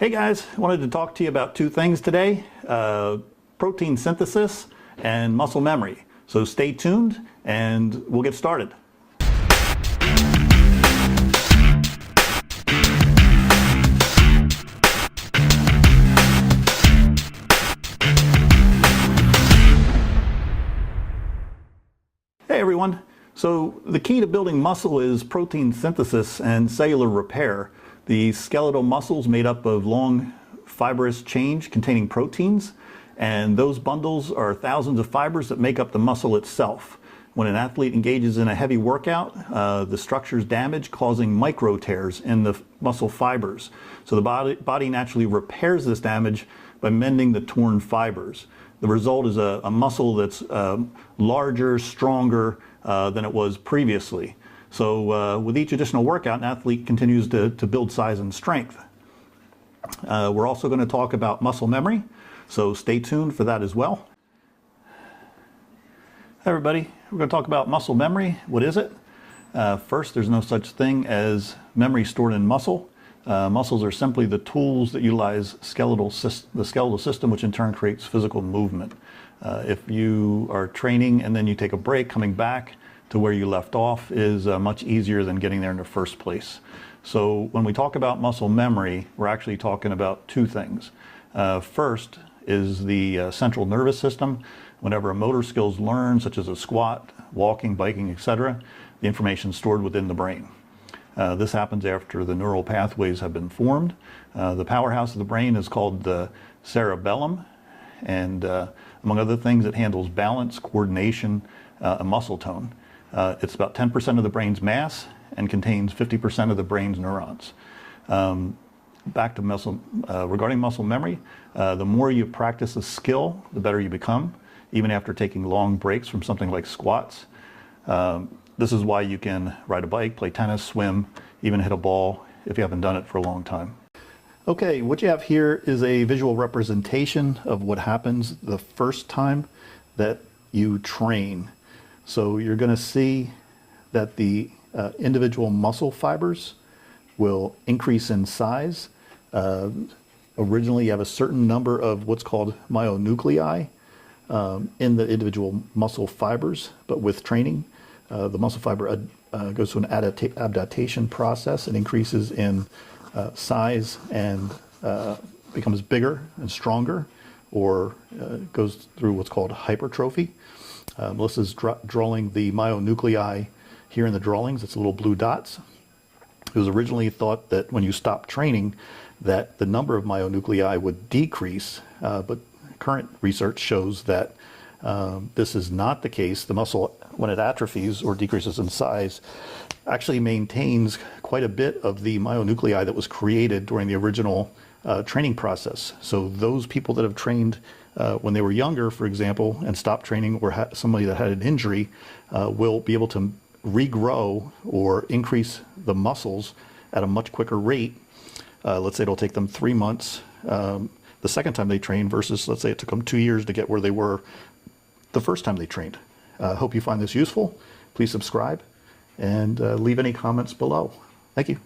Hey guys, I wanted to talk to you about two things today, protein synthesis and muscle memory. So stay tuned and we'll get started. Hey everyone. So the key to building muscle is protein synthesis and cellular repair. The skeletal muscles made up of long fibrous chains containing proteins, and those bundles are thousands of fibers that make up the muscle itself. When an athlete engages in a heavy workout, the structure is damaged, causing micro tears in the muscle fibers. So the body naturally repairs this damage by mending the torn fibers. The result is a muscle that's larger, stronger than it was previously. So with each additional workout, an athlete continues to build size and strength. We're also going to talk about muscle memory, so stay tuned for that as well. Hi everybody, we're going to talk about muscle memory. What is it? First, there's no such thing as memory stored in muscle. Muscles are simply the tools that utilize the skeletal system, which in turn creates physical movement. If you are training and then you take a break, coming back to where you left off is much easier than getting there in the first place. So when we talk about muscle memory, we're actually talking about two things. First is the central nervous system. Whenever a motor skill is learned, such as a squat, walking, biking, etc., the information is stored within the brain. This happens after the neural pathways have been formed. The powerhouse of the brain is called the cerebellum, and among other things, it handles balance, coordination, and muscle tone. It's about 10% of the brain's mass and contains 50% of the brain's neurons. Back to regarding muscle memory, the more you practice a skill, the better you become, even after taking long breaks from something like squats. This is why you can ride a bike, play tennis, swim, even hit a ball if you haven't done it for a long time. Okay, what you have here is a visual representation of what happens the first time that you train. So you're going to see that the individual muscle fibers will increase in size. Originally, you have a certain number of what's called myonuclei in the individual muscle fibers, but with training, the muscle fiber goes through an adaptation process and increases in size and becomes bigger and stronger, or goes through what's called hypertrophy. Melissa's drawing the myonuclei here in the drawings. It's little blue dots. It was originally thought that when you stop training that the number of myonuclei would decrease, but current research shows that this is not the case. The muscle, when it atrophies or decreases in size, actually maintains quite a bit of the myonuclei that was created during the original training process. So those people that have trained when they were younger, for example, and stopped training, or somebody that had an injury, will be able to regrow or increase the muscles at a much quicker rate. Let's say it'll take them 3 months the second time they train versus, let's say, it took them 2 years to get where they were the first time they trained. Hope you find this useful. Please subscribe and leave any comments below. Thank you.